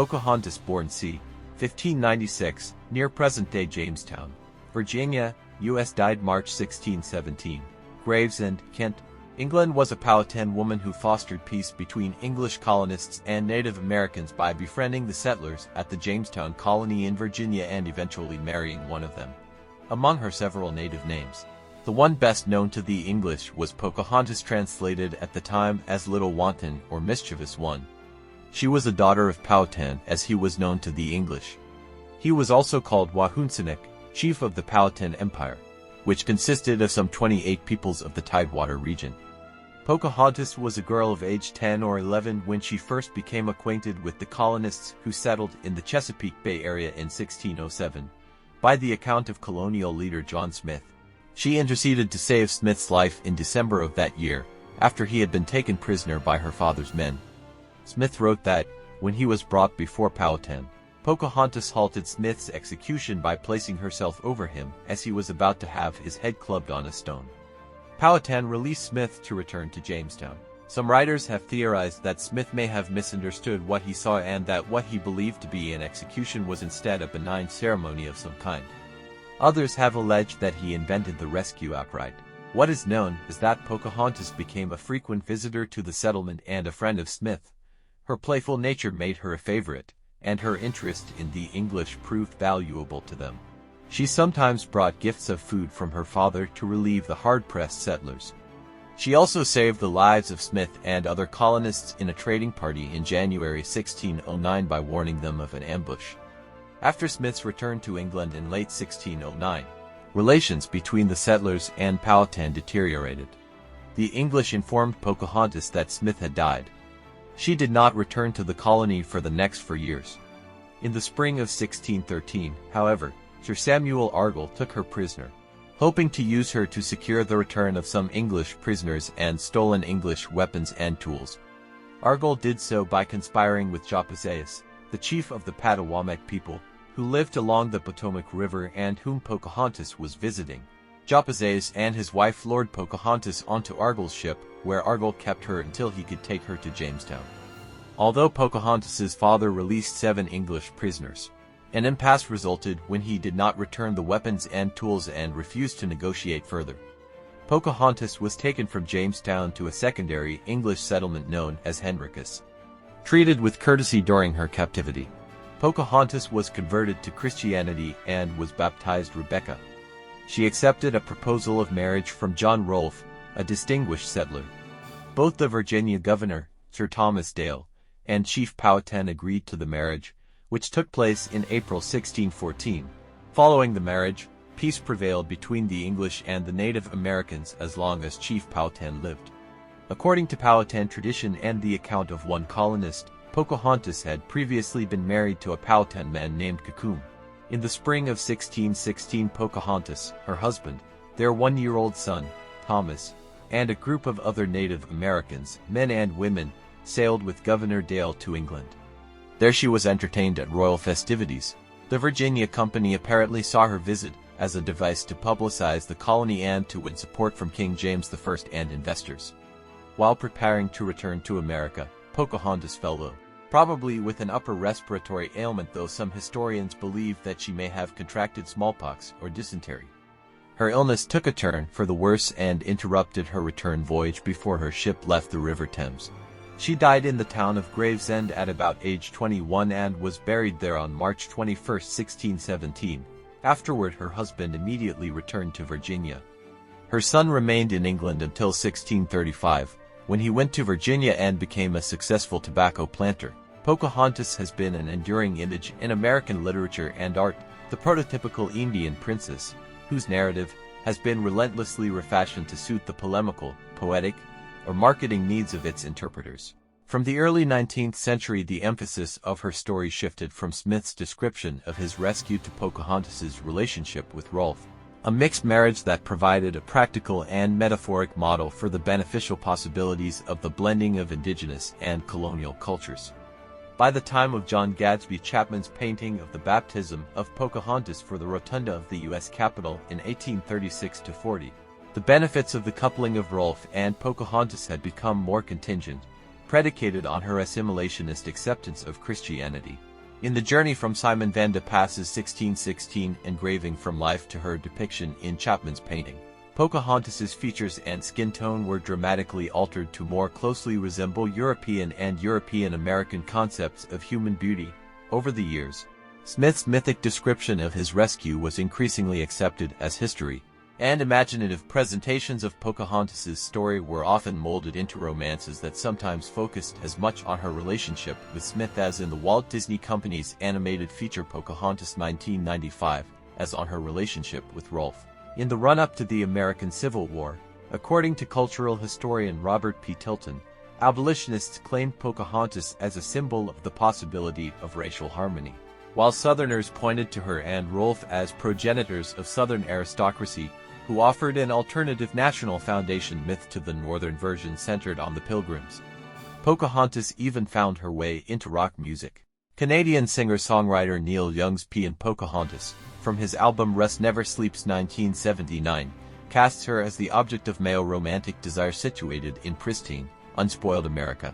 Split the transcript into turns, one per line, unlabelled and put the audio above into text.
Pocahontas born c. 1596, near present-day Jamestown, Virginia, U.S. died March 1617. Gravesend, Kent, England was a Powhatan woman who fostered peace between English colonists and Native Americans by befriending the settlers at the Jamestown colony in Virginia and eventually marrying one of them. Among her several native names, the one best known to the English was Pocahontas, translated at the time as Little Wanton or Mischievous One. She was a daughter of Powhatan, as he was known to the English. He was also called Wahunsinek, chief of the Powhatan Empire, which consisted of some 28 peoples of the Tidewater region. Pocahontas was a girl of age 10 or 11 when she first became acquainted with the colonists who settled in the Chesapeake Bay area in 1607. By the account of colonial leader John Smith, she interceded to save Smith's life in December of that year, after he had been taken prisoner by her father's men. Smith wrote that, when he was brought before Powhatan, Pocahontas halted Smith's execution by placing herself over him as he was about to have his head clubbed on a stone. Powhatan released Smith to return to Jamestown. Some writers have theorized that Smith may have misunderstood what he saw and that what he believed to be an execution was instead a benign ceremony of some kind. Others have alleged that he invented the rescue outright. What is known is that Pocahontas became a frequent visitor to the settlement and a friend of Smith. Her playful nature made her a favorite, and her interest in the English proved valuable to them. She sometimes brought gifts of food from her father to relieve the hard-pressed settlers. She also saved the lives of Smith and other colonists in a trading party in January 1609 by warning them of an ambush. After Smith's return to England in late 1609, relations between the settlers and Powhatan deteriorated. The English informed Pocahontas that Smith had died. She did not return to the colony for the next 4 years. In the spring of 1613, however, Sir Samuel Argall took her prisoner, hoping to use her to secure the return of some English prisoners and stolen English weapons and tools. Argall did so by conspiring with Jamestown, the chief of the Patawamek people, who lived along the Potomac River and whom Pocahontas was visiting. Jamestown and his wife lured Pocahontas onto Argall's ship, where Argall kept her until he could take her to Jamestown. Although Pocahontas's father released 7 English prisoners, an impasse resulted when he did not return the weapons and tools and refused to negotiate further. Pocahontas was taken from Jamestown to a secondary English settlement known as Henricus. Treated with courtesy during her captivity, Pocahontas was converted to Christianity and was baptized Rebecca. She accepted a proposal of marriage from John Rolfe, a distinguished settler. Both the Virginia governor, Sir Thomas Dale, and Chief Powhatan agreed to the marriage, which took place in April 1614. Following the marriage, peace prevailed between the English and the Native Americans as long as Chief Powhatan lived. According to Powhatan tradition and the account of one colonist, Pocahontas had previously been married to a Powhatan man named Kakum. In the spring of 1616, Pocahontas, her husband, their 1-year-old son, Thomas, and a group of other Native Americans, men and women, sailed with Governor Dale to England. There she was entertained at royal festivities. The Virginia Company apparently saw her visit as a device to publicize the colony and to win support from King James I and investors. While preparing to return to America, Pocahontas fell ill, probably with an upper respiratory ailment, though some historians believe that she may have contracted smallpox or dysentery. Her illness took a turn for the worse and interrupted her return voyage before her ship left the River Thames. She died in the town of Gravesend at about age 21 and was buried there on March 21, 1617. Afterward, her husband immediately returned to Virginia. Her son remained in England until 1635, when he went to Virginia and became a successful tobacco planter. Pocahontas has been an enduring image in American literature and art, the prototypical Indian princess, whose narrative has been relentlessly refashioned to suit the polemical, poetic, or marketing needs of its interpreters. From the early 19th century, the emphasis of her story shifted from Smith's description of his rescue to Pocahontas's relationship with Rolfe, a mixed marriage that provided a practical and metaphoric model for the beneficial possibilities of the blending of indigenous and colonial cultures. By the time of John Gadsby Chapman's painting of the baptism of Pocahontas for the rotunda of the U.S. Capitol in 1836-40, the benefits of the coupling of Rolfe and Pocahontas had become more contingent, predicated on her assimilationist acceptance of Christianity. In the journey from Simon van de Pass's 1616 engraving from life to her depiction in Chapman's painting, Pocahontas's features and skin tone were dramatically altered to more closely resemble European and European-American concepts of human beauty. Over the years, Smith's mythic description of his rescue was increasingly accepted as history, and imaginative presentations of Pocahontas's story were often molded into romances that sometimes focused as much on her relationship with Smith as in the Walt Disney Company's animated feature Pocahontas 1995, as on her relationship with Rolfe. In the run-up to the American Civil War, according to cultural historian Robert P. Tilton, abolitionists claimed Pocahontas as a symbol of the possibility of racial harmony, while Southerners pointed to her and Rolfe as progenitors of Southern aristocracy, who offered an alternative national foundation myth to the Northern version centered on the Pilgrims. Pocahontas even found her way into rock music. Canadian singer-songwriter Neil Young's P in Pocahontas, from his album Rest Never Sleeps 1979, casts her as the object of male romantic desire situated in pristine, unspoiled America.